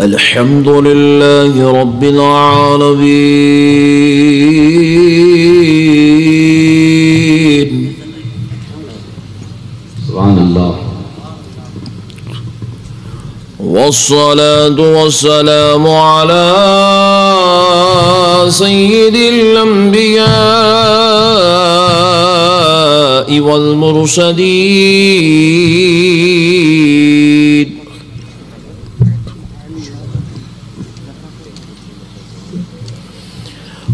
الحمد لله رب العالمين. سبحان اللہ. والصلاة والسلام على سيد الأنبياء والمرسلين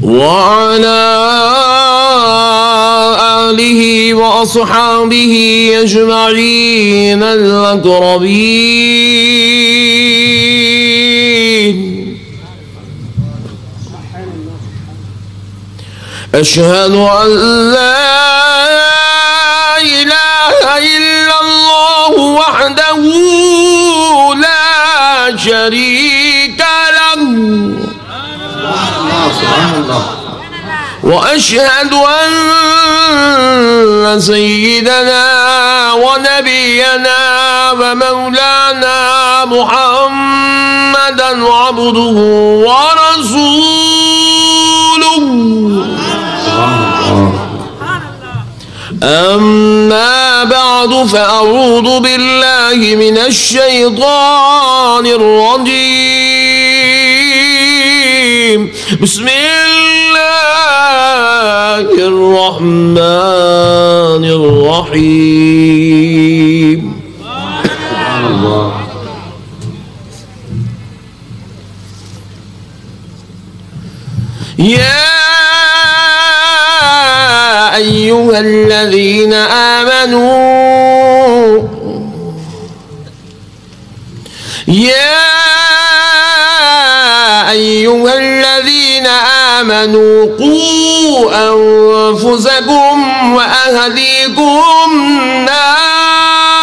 وعلى آله وأصحابه أجمعين الأكرمين. أشهد أن لا إله إلا الله وحده لا شريك له وأشهد أن سيدنا ونبينا ومولانا محمدا عبده ورسوله. أما بعد فأعوذ بالله من الشيطان الرجيم. بسم الله الرحمن الرحيم. يا أيها الذين آمنوا قوا أنفسكم وأهليكم نارا.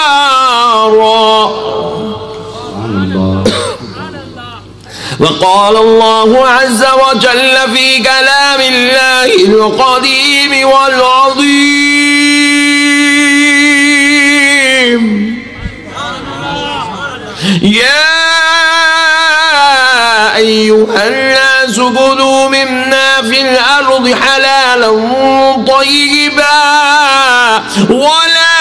وقال الله عز وجل في كلام الله القديم والعظيم. يا أيها الناس كلوا مما في الأرض حلالا طيبا ولا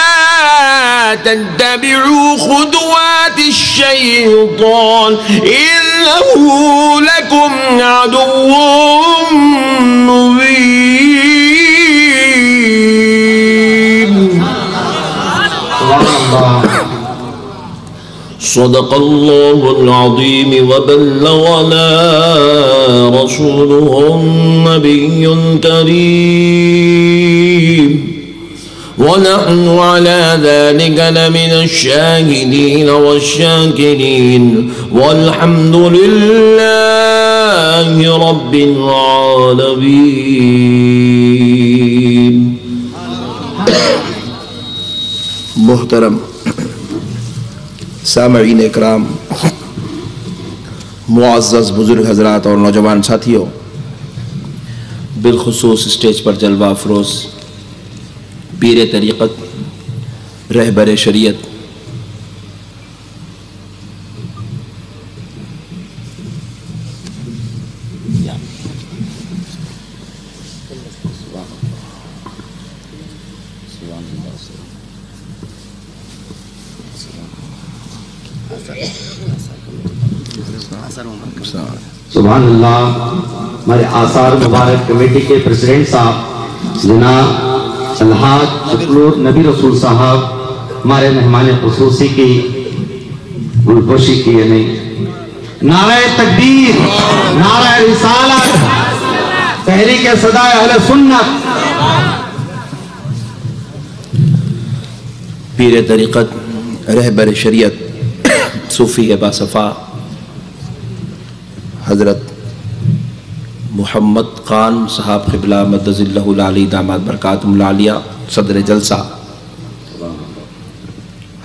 تتبعوا خطوات الشيطان إنه لكم عدو مبين. صدق الله العظيم وبلغنا رسوله النبي الكريم ونحن على ذلك لمن الشاهدين والشاكرين والحمد لله رب العالمين. محترم سامعین اکرام، معزز بزرگ حضرات اور نوجوان ساتھیوں، بالخصوص اسٹیج پر جلوہ افروز پیر طریقت رہبر شریعت سبحان اللہ. ہمارے آثار مبارک کمیٹی کے پریزیڈنٹ صاحب جناب الحاج شکلور نبی رسول صاحب ہمارے مہمان خصوصی کی گلپوشی کی یعنی نعرہ تکبیر، نعرہ رسالت، تحریک صدائے اہل سنت. پیر طریقت رہبر شریعت صوفی باصفا حضرت محمد خان صاحب قبلہ مدظ اللہ العلی داماد برکاتہم العالیہ صدر جلسہ،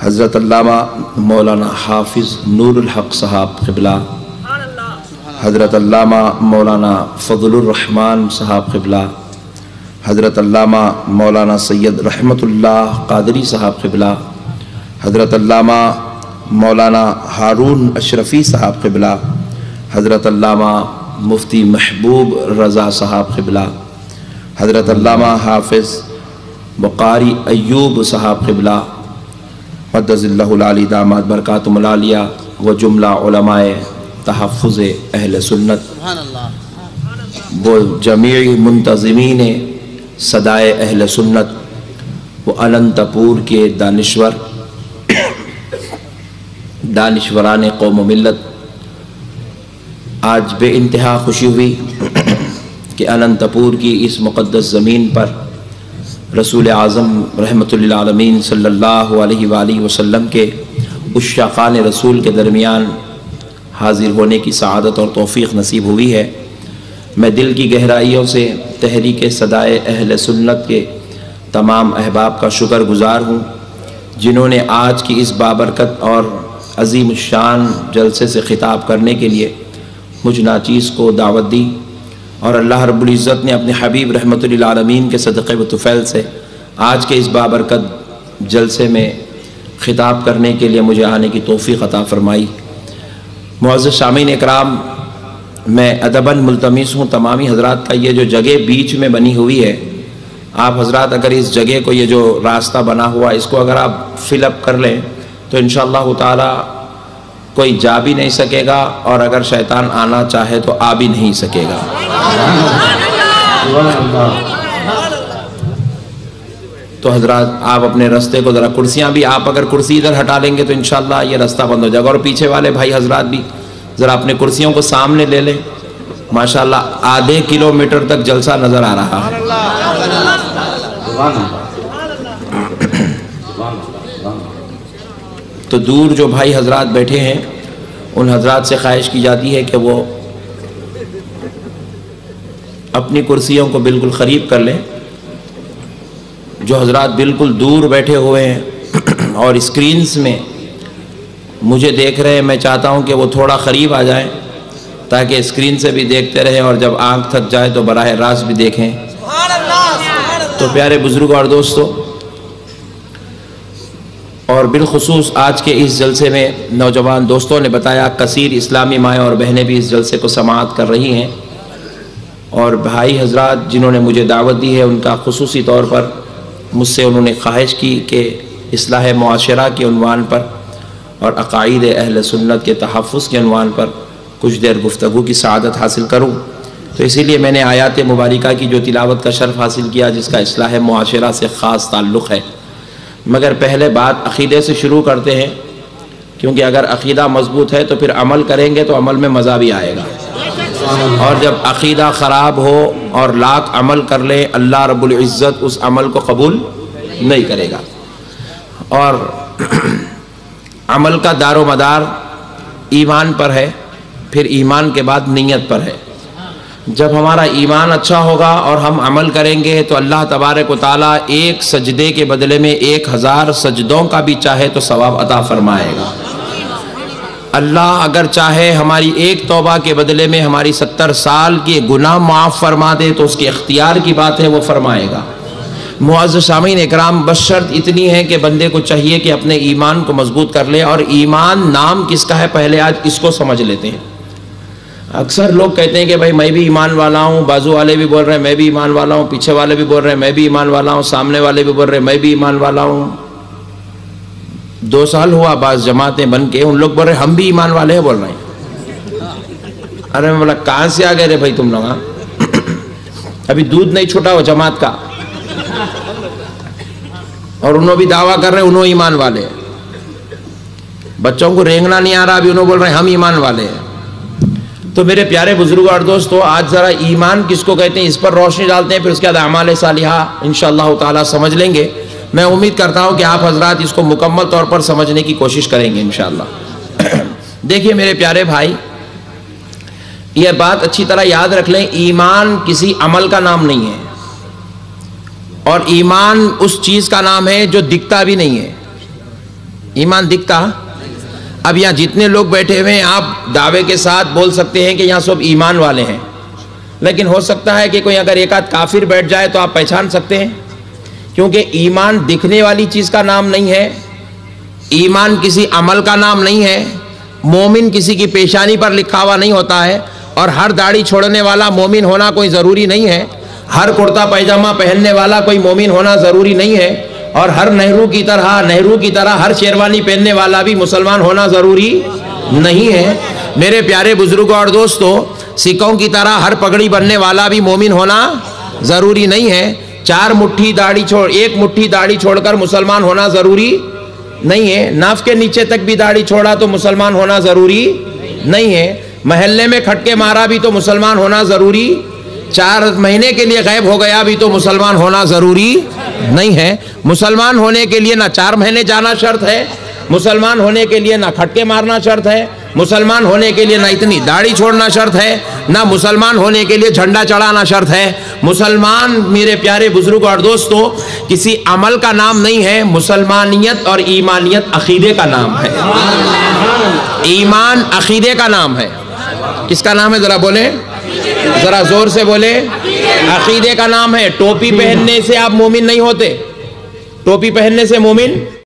حضرت علامہ مولانا حافظ نور الحق صاحب قبلہ، حضرت علامہ مولانا فضل الرحمن صاحب قبلہ، حضرت علامہ مولانا سید رحمت اللہ قادری صاحب قبلہ، حضرت علامہ مولانا ہارون اشرفی صاحب قبلہ، حضرت علامہ مفتی محبوب رضا صاحب قبلہ، حضرت علامہ حافظ وقاری ایوب صاحب قبلہ قدس اللہ العلی داماد برکاتہم العالیہ، و جملہ علماء تحفظ اہل سنت، وہ جمیع منتظمین صدائے اہل سنت، وہ اننت پور کے دانشوران قوم و ملت۔ آج بے انتہا خوشی ہوئی کہ اننت پور کی اس مقدس زمین پر رسول اعظم رحمۃ للعالمین صلی اللہ علیہ وآلہ وسلم کے عشاقان رسول کے درمیان حاضر ہونے کی سعادت اور توفیق نصیب ہوئی ہے۔ میں دل کی گہرائیوں سے تحریک صدائے اہل سنت کے تمام احباب کا شکر گزار ہوں، جنہوں نے آج کی اس بابرکت اور عظیم الشان جلسے سے خطاب کرنے کے لیے مجھ ناچیز کو دعوت دی، اور اللہ رب العزت نے اپنے حبیب رحمۃ للعالمین کے صدقے و طفیل سے آج کے اس بابرکت جلسے میں خطاب کرنے کے لیے مجھے آنے کی توفیق عطا فرمائی۔ معزز سامعین اکرام، میں ادباً ملتمس ہوں تمامی حضرات کا، یہ جو جگہ بیچ میں بنی ہوئی ہے، آپ حضرات اگر اس جگہ کو، یہ جو راستہ بنا ہوا اس کو اگر آپ فل اپ کر لیں تو انشاءاللہ تعالی کوئی جا بھی نہیں سکے گا، اور اگر شیطان آنا چاہے تو آ بھی نہیں سکے گا۔ تو حضرات آپ اپنے رستے کو ذرا، کرسیاں بھی آپ اگر کرسی ادھر ہٹا لیں گے تو انشاءاللہ یہ رستہ بند ہو جائے گا، اور پیچھے والے بھائی حضرات بھی ذرا اپنے کرسیوں کو سامنے لے لیں۔ ماشاءاللہ آدھے کلومیٹر تک جلسہ نظر آ رہا ہے۔ تو دور جو بھائی حضرات بیٹھے ہیں ان حضرات سے خواہش کی جاتی ہے کہ وہ اپنی کرسیوں کو بالکل قریب کر لیں۔ جو حضرات بالکل دور بیٹھے ہوئے ہیں اور اسکرینز میں مجھے دیکھ رہے ہیں، میں چاہتا ہوں کہ وہ تھوڑا قریب آ جائیں تاکہ اسکرین سے بھی دیکھتے رہیں، اور جب آنکھ تھک جائے تو براہ راست بھی دیکھیں۔ تو پیارے بزرگوں اور دوستوں، اور بالخصوص آج کے اس جلسے میں نوجوان دوستوں نے بتایا، کثیر اسلامی مائیں اور بہنیں بھی اس جلسے کو سماعت کر رہی ہیں، اور بھائی حضرات جنہوں نے مجھے دعوت دی ہے ان کا خصوصی طور پر مجھ سے انہوں نے خواہش کی کہ اصلاح معاشرہ کے عنوان پر اور عقائد اہل سنت کے تحفظ کے عنوان پر کچھ دیر گفتگو کی سعادت حاصل کروں۔ تو اسی لیے میں نے آیات مبارکہ کی جو تلاوت کا شرف حاصل کیا، جس کا اصلاح معاشرہ سے خاص تعلق ہے۔ مگر پہلے بات عقیدے سے شروع کرتے ہیں، کیونکہ اگر عقیدہ مضبوط ہے تو پھر عمل کریں گے تو عمل میں مزہ بھی آئے گا، اور جب عقیدہ خراب ہو اور لاکھ عمل کر لے اللہ رب العزت اس عمل کو قبول نہیں کرے گا۔ اور عمل کا دار و مدار ایمان پر ہے، پھر ایمان کے بعد نیت پر ہے۔ جب ہمارا ایمان اچھا ہوگا اور ہم عمل کریں گے تو اللہ تبارک و تعالیٰ ایک سجدے کے بدلے میں 1000 سجدوں کا بھی چاہے تو ثواب عطا فرمائے گا۔ اللہ اگر چاہے ہماری ایک توبہ کے بدلے میں ہماری 70 سال کے گناہ معاف فرما دے تو اس کے اختیار کی بات ہے، وہ فرمائے گا۔ معزز سامعین اکرام، بس شرط اتنی ہے کہ بندے کو چاہیے کہ اپنے ایمان کو مضبوط کر لے، اور ایمان نام کس کا ہے پہلے آج اس کو سمجھ لیتے ہیں۔ اکثر لوگ کہتے ہیں کہ بھائی میں بھی ایمان والا ہوں، بازو والے بھی بول رہے ہیں میں بھی ایمان والا ہوں، پیچھے والے بھی بول رہے ہیں میں بھی ایمان والا ہوں، سامنے والے بھی بول رہے ہیں میں بھی ایمان والا ہوں۔ 2 سال ہوا بعض جماعتیں بن کے ان لوگ بول رہے ہیں ہم بھی ایمان والے ہیں، بول رہے ہیں۔ ارے میں بولا کہاں سے آ گئے رے بھائی تم لوگ؟ ابھی دودھ نہیں چھوٹا ہو جماعت کا، اور انہوں بھی دعویٰ کر رہے ہیں انہوں ایمان والے ہیں۔ بچوں کو رینگنا نہیں آ رہا، ابھی انہوں بول رہے ہیں ہم ایمان والے ہیں۔ تو میرے پیارے بزرگوں اور دوستو، آج ذرا ایمان کس کو کہتے ہیں اس پر روشنی ڈالتے ہیں، پھر اس کے بعد اعمال صالحہ انشاءاللہ تعالی سمجھ لیں گے۔ میں امید کرتا ہوں کہ آپ حضرات اس کو مکمل طور پر سمجھنے کی کوشش کریں گے انشاءاللہ۔ دیکھیے میرے پیارے بھائی، یہ بات اچھی طرح یاد رکھ لیں، ایمان کسی عمل کا نام نہیں ہے، اور ایمان اس چیز کا نام ہے جو دکھتا بھی نہیں ہے۔ ایمان دکھتا، اب یہاں جتنے لوگ بیٹھے ہوئے ہیں آپ دعوے کے ساتھ بول سکتے ہیں کہ یہاں سب ایمان والے ہیں، لیکن ہو سکتا ہے کہ کوئی اگر ایک آدھ کافر بیٹھ جائے تو آپ پہچان سکتے ہیں، کیونکہ ایمان دکھنے والی چیز کا نام نہیں ہے، ایمان کسی عمل کا نام نہیں ہے، مومن کسی کی پیشانی پر لکھا ہوا نہیں ہوتا ہے، اور ہر داڑھی چھوڑنے والا مومن ہونا کوئی ضروری نہیں ہے، ہر کرتا پیجامہ پہننے والا کوئی مومن ہونا ضروری نہیں ہے، اور ہر نہرو کی طرح ہر شیروانی پہننے والا بھی مسلمان ہونا ضروری نہیں ہے۔ میرے پیارے بزرگوں اور دوستوں، سکھوں کی طرح ہر پگڑی بننے والا بھی مومن ہونا ضروری نہیں ہے، ایک مٹھی داڑھی چھوڑ کر مسلمان ہونا ضروری نہیں ہے، ناف کے نیچے تک بھی داڑھی چھوڑا تو مسلمان ہونا ضروری نہیں ہے، محلے میں کھٹکے مارا بھی تو مسلمان ہونا ضروری، 4 مہینے کے لیے غائب ہو گیا بھی تو مسلمان ہونا ضروری نہیں ہے۔ مسلمان ہونے کے لیے نہ 4 مہینے جانا شرط ہے، مسلمان ہونے کے لیے نہ کھٹکے مارنا شرط ہے، مسلمان ہونے کے لیے نہ اتنی داڑھی چھوڑنا شرط ہے، نہ مسلمان ہونے کے لیے جھنڈا چڑھانا شرط ہے۔ مسلمان میرے پیارے بزرگوں اور دوستوں کسی عمل کا نام نہیں ہے، مسلمانیت اور ایمانیت عقیدے کا نام ہے۔ ایمان عقیدے کا نام ہے۔ کس کا نام ہے ذرا بولیں، ذرا زور سے بولیں، عقیدے کا نام ہے۔ ٹوپی پہننے سے آپ مومن نہیں ہوتے، ٹوپی پہننے سے مومن